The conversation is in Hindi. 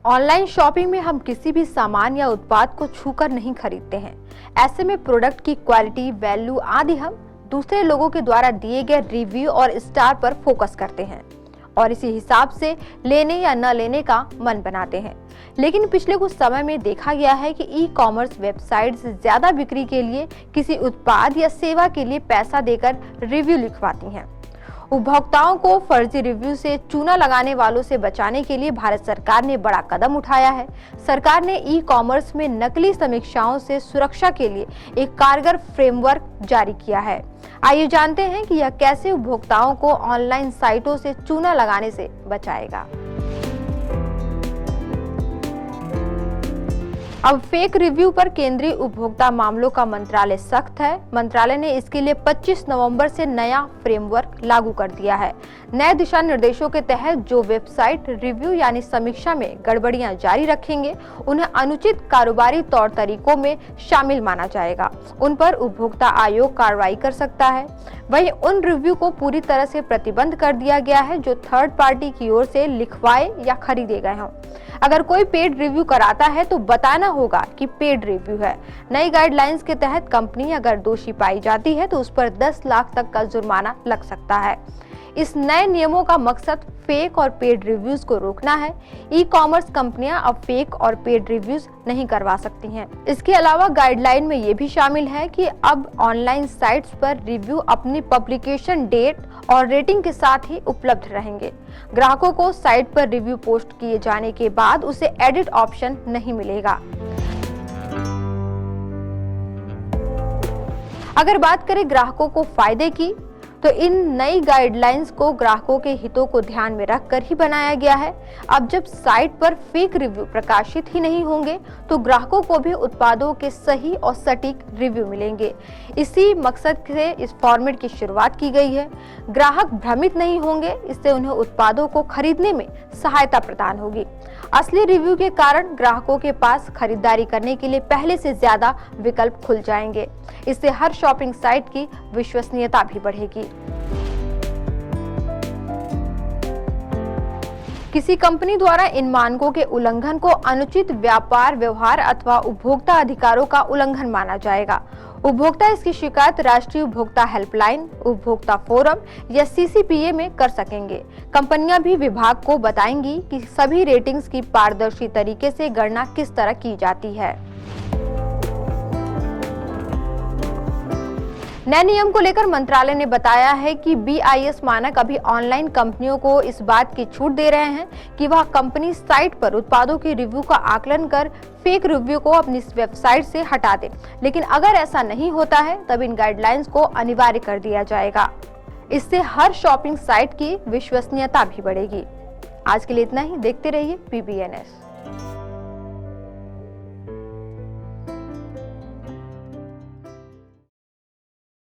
ऑनलाइन शॉपिंग में हम किसी भी सामान या उत्पाद को छूकर नहीं खरीदते हैं। ऐसे में प्रोडक्ट की क्वालिटी, वैल्यू आदि हम दूसरे लोगों के द्वारा दिए गए रिव्यू और स्टार पर फोकस करते हैं और इसी हिसाब से लेने या न लेने का मन बनाते हैं। लेकिन पिछले कुछ समय में देखा गया है कि ई कॉमर्स वेबसाइट से ज्यादा बिक्री के लिए किसी उत्पाद या सेवा के लिए पैसा देकर रिव्यू लिखवाती हैं। उपभोक्ताओं को फर्जी रिव्यू से चूना लगाने वालों से बचाने के लिए भारत सरकार ने बड़ा कदम उठाया है। सरकार ने ई कॉमर्स में नकली समीक्षाओं से सुरक्षा के लिए एक कारगर फ्रेमवर्क जारी किया है। आइए जानते हैं कि यह कैसे उपभोक्ताओं को ऑनलाइन साइटों से चूना लगाने से बचाएगा। अब फेक रिव्यू पर केंद्रीय उपभोक्ता मामलों का मंत्रालय सख्त है। मंत्रालय ने इसके लिए 25 नवंबर से नया फ्रेमवर्क लागू कर दिया है। नए दिशा निर्देशों के तहत जो वेबसाइट रिव्यू यानी समीक्षा में गड़बड़ियां जारी रखेंगे, उन्हें अनुचित कारोबारी तौर तरीकों में शामिल माना जाएगा। उन पर उपभोक्ता आयोग कार्रवाई कर सकता है। वहीं उन रिव्यू को पूरी तरह से प्रतिबंध कर दिया गया है जो थर्ड पार्टी की ओर से लिखवाए या खरीदे गए हों। अगर कोई पेड रिव्यू कराता है तो बताना होगा कि पेड रिव्यू है। नई गाइडलाइंस के तहत कंपनी अगर दोषी पाई जाती है तो उस पर 10 लाख तक का जुर्माना लग सकता है। इस नए नियमों का मकसद फेक और पेड रिव्यूज को रोकना है। ई कॉमर्स कंपनियां अब फेक और पेड रिव्यूज नहीं करवा सकती हैं। इसके अलावा गाइडलाइन में ये भी शामिल है कि अब ऑनलाइन साइट्स पर रिव्यू अपनी पब्लिकेशन डेट और रेटिंग के साथ ही उपलब्ध रहेंगे। ग्राहकों को साइट पर रिव्यू पोस्ट किए जाने के बाद उसे एडिट ऑप्शन नहीं मिलेगा। अगर बात करें ग्राहकों को फायदे की, तो इन नई गाइडलाइंस को ग्राहकों के हितों को ध्यान में रखकर ही बनाया गया है। अब जब साइट पर फेक रिव्यू प्रकाशित ही नहीं होंगे तो ग्राहकों को भी उत्पादों के सही और सटीक रिव्यू मिलेंगे। इसी मकसद से इस फॉर्मेट की शुरुआत की गई है। ग्राहक भ्रमित नहीं होंगे, इससे उन्हें उत्पादों को खरीदने में सहायता प्रदान होगी। असली रिव्यू के कारण ग्राहकों के पास खरीदारी करने के लिए पहले से ज्यादा विकल्प खुल जाएंगे। इससे हर शॉपिंग साइट की विश्वसनीयता भी बढ़ेगी। किसी कंपनी द्वारा इन मानकों के उल्लंघन को अनुचित व्यापार व्यवहार अथवा उपभोक्ता अधिकारों का उल्लंघन माना जाएगा। उपभोक्ता इसकी शिकायत राष्ट्रीय उपभोक्ता हेल्पलाइन, उपभोक्ता फोरम या CCPA में कर सकेंगे। कंपनियां भी विभाग को बताएंगी कि सभी रेटिंग्स की पारदर्शी तरीके से गणना किस तरह की जाती है। नए नियम को लेकर मंत्रालय ने बताया है कि BIS मानक अभी ऑनलाइन कंपनियों को इस बात की छूट दे रहे हैं कि वह कंपनी साइट पर उत्पादों के रिव्यू का आकलन कर फेक रिव्यू को अपनी वेबसाइट से हटा दे। लेकिन अगर ऐसा नहीं होता है तब इन गाइडलाइंस को अनिवार्य कर दिया जाएगा। इससे हर शॉपिंग साइट की विश्वसनीयता भी बढ़ेगी। आज के लिए इतना ही। देखते रहिए PBNS।